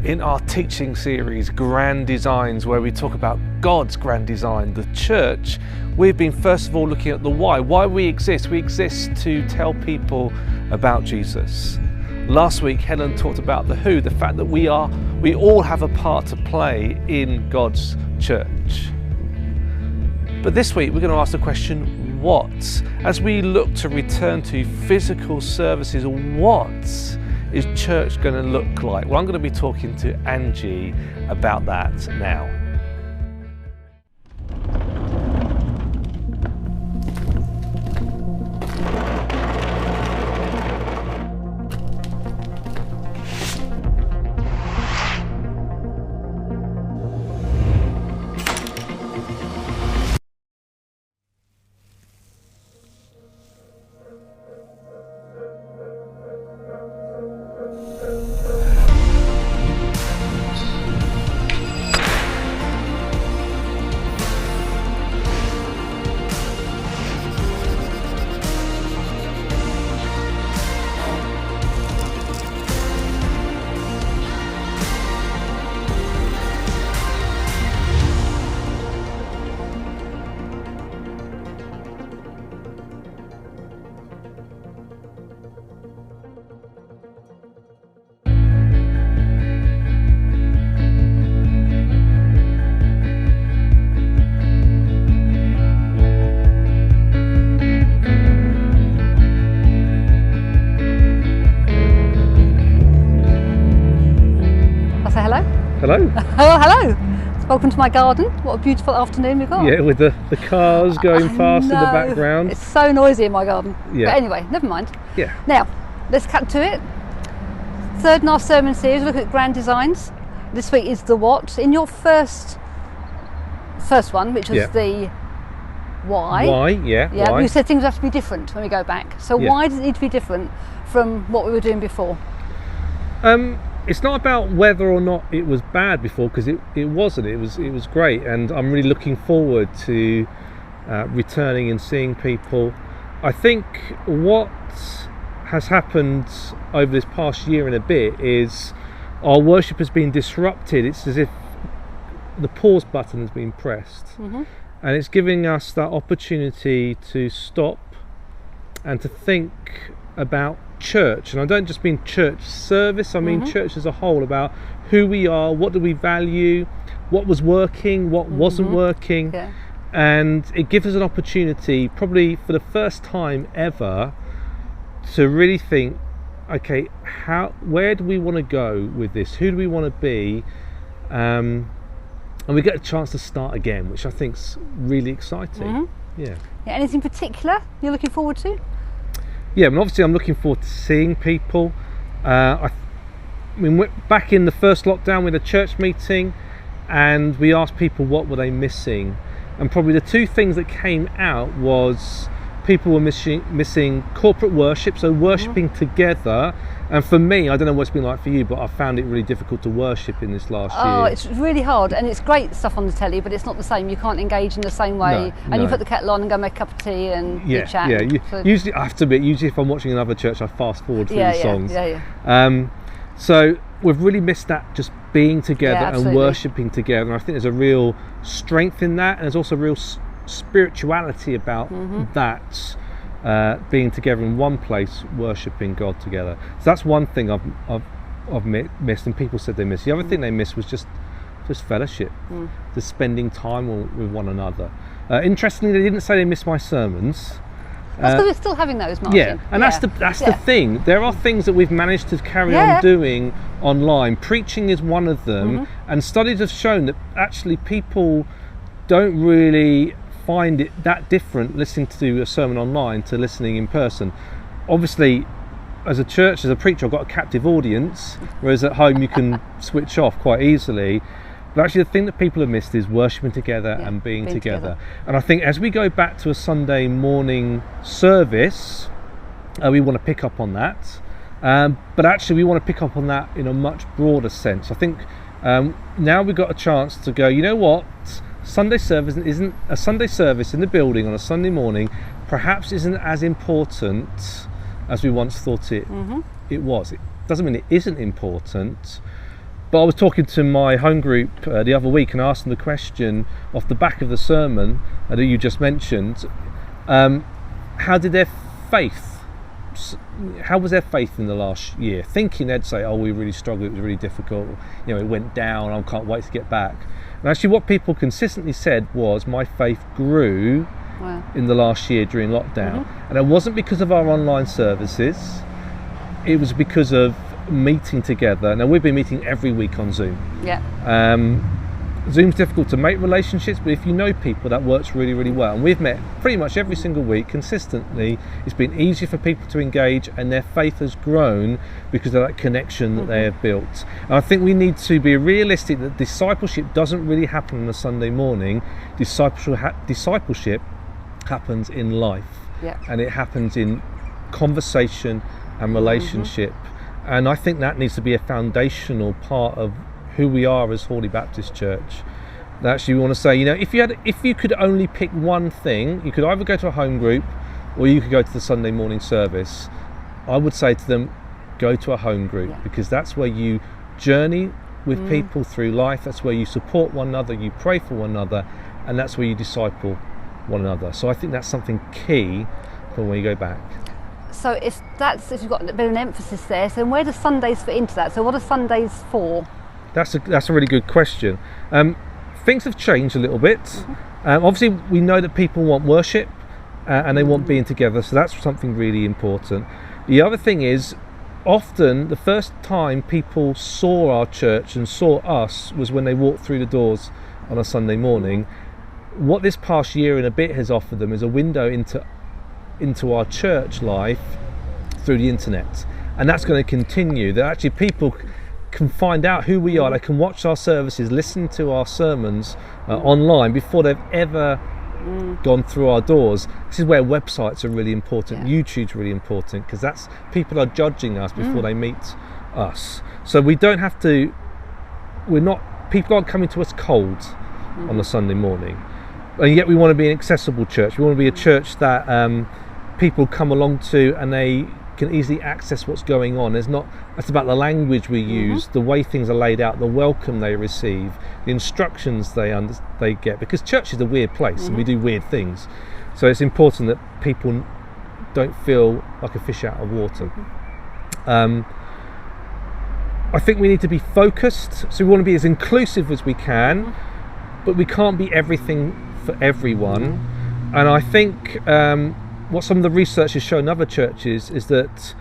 In our teaching series, Grand Designs, where we talk about God's grand design, the church, we've been first of all looking at the why we exist. We exist to tell people about Jesus. Last week, Helen talked about the who, the fact that we all have a part to play in God's church. But this week, we're going to ask the question, what? As we look to return to physical services, what is church going to look like? Well, I'm going to be talking to Angie about that now. Hello. Oh, hello. Welcome to my garden. What a beautiful afternoon we've got. Yeah, with the cars going past in the background. It's so noisy in my garden. Yeah. But anyway, never mind. Yeah. Now, let's cut to it. Third in our sermon series, look at grand designs. This week is the what. In your first one, which was the why. Why, yeah. Yeah, why? you said things have to be different when we go back. So why does it need to be different from what we were doing before? It's not about whether or not it was bad before, because it wasn't. It was great, and I'm really looking forward to returning and seeing people. I think what has happened over this past year and a bit is our worship has been disrupted. It's as if the pause button has been pressed, and it's giving us that opportunity to stop and to think about church. And I don't just mean church service, I mean church as a whole, about who we are, what do we value, what was working, what wasn't working. And it gives us an opportunity, probably for the first time ever, to really think, okay, where do we want to go with this, who do we want to be, and we get a chance to start again, which I think's really exciting. Yeah, anything particular you're looking forward to? Yeah, and obviously I'm looking forward to seeing people. I mean, back in the first lockdown, we had a church meeting and we asked people what were they missing. And probably the two things that came out was people were missing corporate worship, so worshipping together. And for me, I don't know what it's been like for you, but I found it really difficult to worship in this last year. Oh, it's really hard, and it's great stuff on the telly, but it's not the same. You can't engage in the same way. And you put the kettle on and go make a cup of tea and you chat. Yeah, usually, I have to admit, usually if I'm watching another church, I fast forward through the songs. So we've really missed that, just being together and worshipping together. And I think there's a real strength in that, and there's also real spirituality about that. Being together in one place, worshipping God together. So that's one thing I've missed, and people said they missed. The other thing they missed was just fellowship, just spending time with one another. Interestingly, they didn't say they missed my sermons. That's because we're still having those, Martin. Yeah, and that's the thing. There are things that we've managed to carry on doing online. Preaching is one of them, and studies have shown that actually people don't really find it that different listening to a sermon online to listening in person. Obviously, as a church, as a preacher, I've got a captive audience, whereas at home you can switch off quite easily. But actually the thing that people have missed is worshipping together and being together. And I think as we go back to a Sunday morning service, we want to pick up on that. But actually we want to pick up on that in a much broader sense. I think now we've got a chance to go, you know what? Sunday service isn't a Sunday service in the building on a Sunday morning, perhaps isn't as important as we once thought it was. It doesn't mean it isn't important, But I was talking to my home group the other week and asked them the question off the back of the sermon that you just mentioned. How did their faith? How was their faith in the last year? Thinking they'd say, "Oh, we really struggled. It was really difficult. You know, it went down. I can't wait to get back." And actually, what people consistently said was, "My faith grew." Wow. In the last year during lockdown, and it wasn't because of our online services. It was because of meeting together. Now we've been meeting every week on Zoom. Yeah. Zoom's difficult to make relationships, but if you know people, that works really, really well. And we've met pretty much every single week consistently. It's been easier for people to engage, and their faith has grown because of that connection that they have built. And I think we need to be realistic that discipleship doesn't really happen on a Sunday morning. Discipleship happens in life, and it happens in conversation and relationship, and I think that needs to be a foundational part of who we are as Hawley Baptist Church. That actually we want to say, you know, if you could only pick one thing, you could either go to a home group or you could go to the Sunday morning service. I would say to them, go to a home group, because that's where you journey with people through life, that's where you support one another, you pray for one another, and that's where you disciple one another. So I think that's something key for when you go back. So if you've got a bit of an emphasis there, so where do Sundays fit into that? So what are Sundays for? That's a really good question. Things have changed a little bit. Obviously we know that people want worship and they want being together, so that's something really important. The other thing is, often the first time people saw our church and saw us was when they walked through the doors on a Sunday morning. What this past year and a bit has offered them is a window into our church life through the internet, and that's going to continue. That actually people can find out who we are. They can watch our services, listen to our sermons online before they've ever gone through our doors. This is where websites are really important. YouTube's really important, because that's people are judging us before they meet us. So we don't have to. People aren't coming to us cold on a Sunday morning. And yet we want to be an accessible church. We want to be a church that people come along to and they can easily access what's going on. That's about the language we use, the way things are laid out, the welcome they receive, the instructions they get. Because church is a weird place and we do weird things. So it's important that people don't feel like a fish out of water. I think we need to be focused. So we want to be as inclusive as we can, but we can't be everything for everyone. And I think what some of the research has shown in other churches is that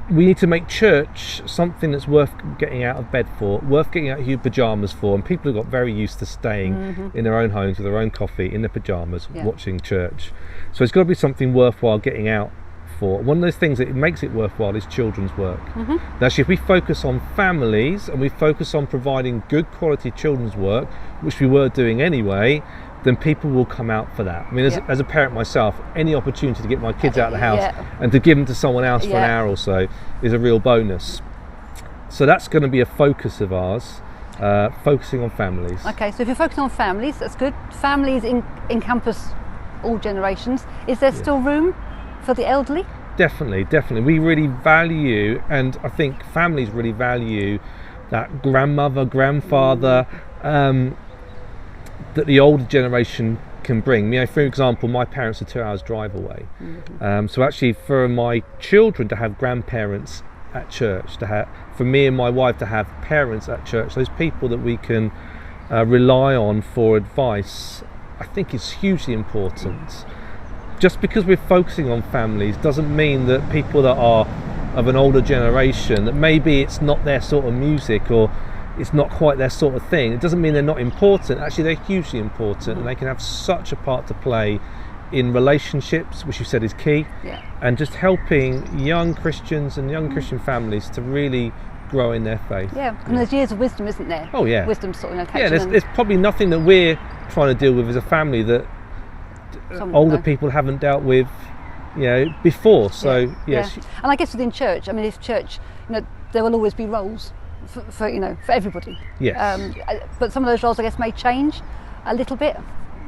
we need to make church something that's worth getting out of bed for, worth getting out of your pajamas for. And people have got very used to staying in their own homes with their own coffee in their pajamas watching church. So it's got to be something worthwhile getting out for. One of those things that makes it worthwhile is children's work. Now actually, if we focus on families and we focus on providing good quality children's work, which we were doing anyway, then people will come out for that. I mean, as a parent myself, any opportunity to get my kids out of the house and to give them to someone else for an hour or so is a real bonus. So that's going to be a focus of ours, focusing on families. Okay, so if you're focusing on families, that's good. Families encompass all generations. Is there still room for the elderly? Definitely. We really value, and I think families really value, that grandmother, grandfather, that the older generation can bring. You know, for example, my parents are 2 hours drive away. So actually for my children to have grandparents at church, for me and my wife to have parents at church, those people that we can rely on for advice, I think is hugely important. Just because we're focusing on families doesn't mean that people that are of an older generation, that maybe it's not their sort of music or it's not quite their sort of thing, it doesn't mean they're not important. Actually, they're hugely important, and they can have such a part to play in relationships, which you said is key, and just helping young Christians and young Christian families to really grow in their faith. And there's years of wisdom, isn't there? Oh yeah, wisdom sort of there's probably nothing that we're trying to deal with as a family that older people haven't dealt with, before. So yes. And I guess within church, I mean, if church, there will always be roles for everybody. Yes. But some of those roles, I guess, may change a little bit.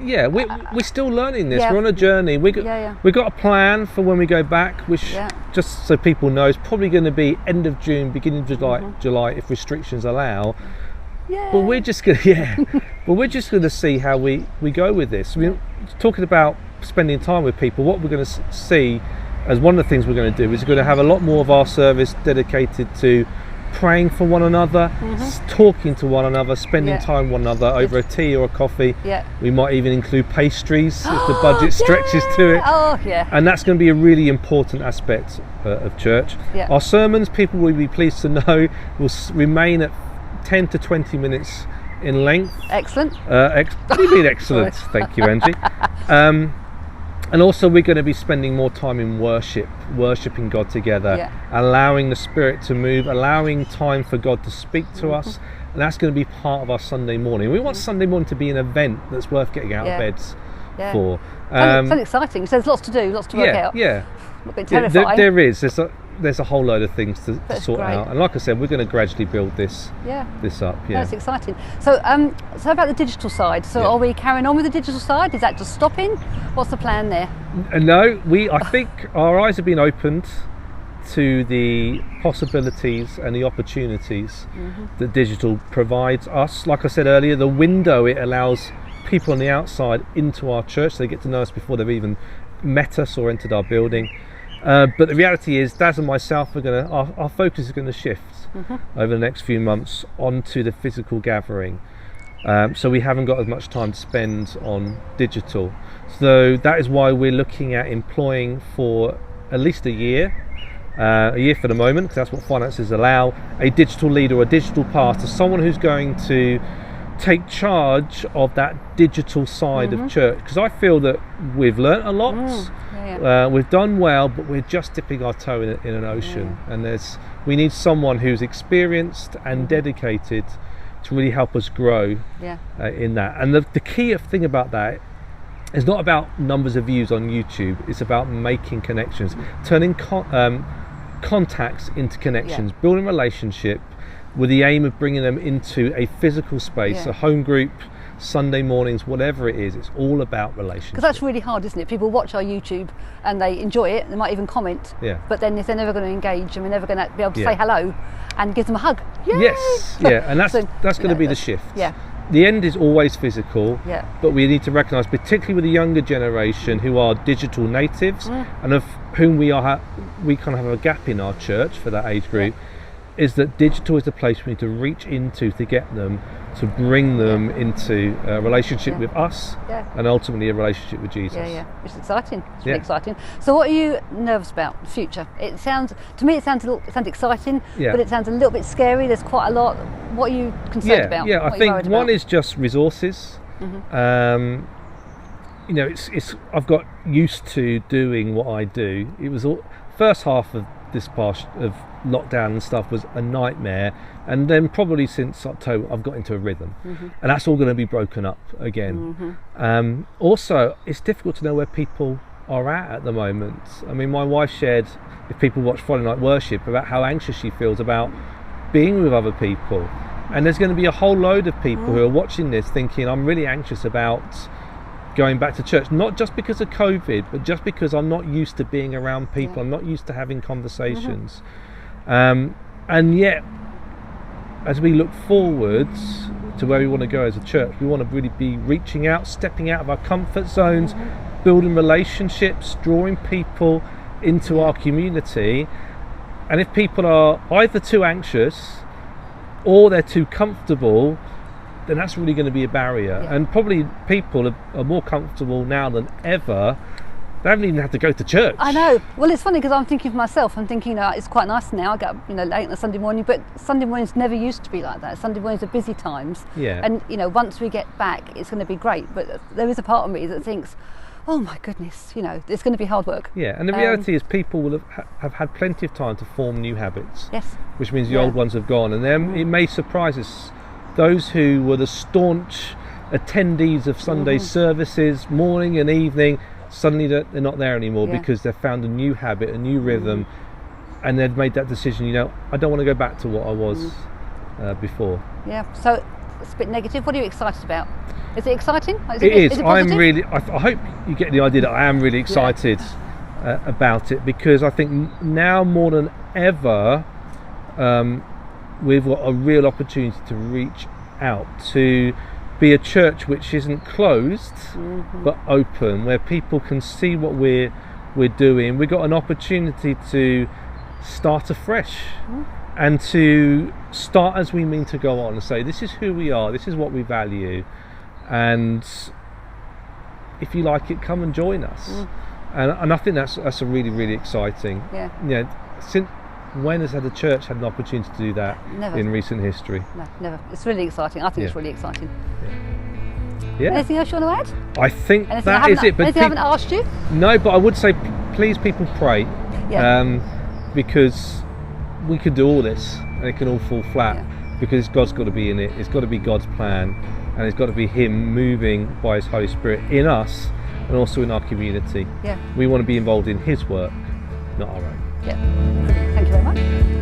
Yeah, we're still learning this. Yeah. We're on a journey. We've got a plan for when we go back, which, just so people know, is probably going to be end of June, beginning of July, if restrictions allow. Yeah. But we're just going to see how we go with this. I mean, talking about spending time with people, what we're going to see as one of the things we're going to do is we're going to have a lot more of our service dedicated to praying for one another, talking to one another, spending time with one another over a tea or a coffee. Yeah. We might even include pastries if the budget stretches to it. Oh, yeah. And that's going to be a really important aspect of church. Yeah. Our sermons, people will be pleased to know, will remain at 10 to 20 minutes in length. Excellent. What do you mean excellent? Thank you, Angie. And also we're going to be spending more time in worshipping God together, allowing the Spirit to move, allowing time for God to speak to us, and that's going to be part of our Sunday morning. We want Sunday morning to be an event that's worth getting out of beds for. Sounds exciting. So there's lots to do, lots to work out. Yeah. A bit terrifying. There is. There's a whole load of things to sort out, and like I said, we're going to gradually build this up. That's exciting. So about the digital side. So are we carrying on with the digital side? Is that just stopping? What's the plan there? No, I think our eyes have been opened to the possibilities and the opportunities that digital provides us. Like I said earlier, the window it allows people on the outside into our church. They get to know us before they've even met us or entered our building. But the reality is, Daz and myself our focus is going to shift over the next few months onto the physical gathering. So we haven't got as much time to spend on digital. So that is why we're looking at employing for at least a year for the moment, because that's what finances allow, a digital leader or a digital pastor, someone who's going to take charge of that digital side of church, because I feel that we've learnt a lot. We've done well, but we're just dipping our toe in an ocean, and we need someone who's experienced and dedicated to really help us grow in that. And the key thing about that is not about numbers of views on YouTube, it's about making connections, turning contacts into connections, building relationship with the aim of bringing them into a physical space, a home group, Sunday mornings, whatever it is. It's all about relationships. Because that's really hard, isn't it? People watch our YouTube and they enjoy it, they might even comment, but then if they're never going to engage and we're never going to be able to say hello and give them a hug. Yay! Yes, and that's going to be the shift. The end is always physical, but we need to recognise, particularly with the younger generation who are digital natives and of whom we kind of have a gap in our church for that age group, is that digital is the place we need to reach into to get them, to bring them into a relationship with us and ultimately a relationship with Jesus. It's exciting. It's really exciting. So what are you nervous about the future? It sounds exciting, but it sounds a little bit scary. There's quite a lot. What are you concerned about? I think one is just resources. I've got used to doing what I do. It was first half of this past of lockdown and stuff was a nightmare, and then probably since October I've got into a rhythm, and that's all going to be broken up again. Also, it's difficult to know where people are at the moment. I mean, my wife shared, if people watch Friday Night Worship, about how anxious she feels about being with other people, and there's going to be a whole load of people who are watching this thinking, I'm really anxious about going back to church, not just because of COVID, but just because I'm not used to being around people, I'm not used to having conversations. And yet, as we look forwards to where we want to go as a church, we want to really be reaching out, stepping out of our comfort zones, building relationships, drawing people into our community. And if people are either too anxious or they're too comfortable, then that's really going to be a barrier. And probably people are more comfortable now than ever. They haven't even had to go to church. I know. Well, it's funny because I'm thinking for myself, I'm thinking, it's quite nice now. I get up, late on a Sunday morning, but Sunday mornings never used to be like that. Sunday mornings are busy times. And, once we get back, it's going to be great. But there is a part of me that thinks, oh my goodness, it's going to be hard work. And the reality is people will have had plenty of time to form new habits. Which means the old ones have gone. And then it may surprise us, those who were the staunch attendees of Sunday services, morning and evening, suddenly they're not there anymore because they've found a new habit, a new rhythm, and they've made that decision, I don't want to go back to what I was before. So it's a bit negative. What are you excited about? Is it exciting? It is. Is it I'm positive? really. I hope you get the idea that I am really excited about it, because I think now more than ever, we've got a real opportunity to reach out, to be a church which isn't closed but open, where people can see what we're doing. We've got an opportunity to start afresh and to start as we mean to go on, and say, this is who we are, this is what we value, and if you like it, come and join us. And I think that's a really, really exciting. Yeah. You know, since when has the church had an opportunity to do that? Never. In recent history? No, never. It's really exciting. I think it's really exciting. Yeah. Anything else you want to add? I think Anything that is it. But anything I haven't asked you? no, but I would say, please, people, pray. Yeah. Because we could do all this and it can all fall flat, Yeah. because God's got to be in it. It's got to be God's plan, and it's got to be Him moving by His Holy Spirit in us and also in our community. Yeah. We want to be involved in His work, not our own. Yeah. Thank you very much.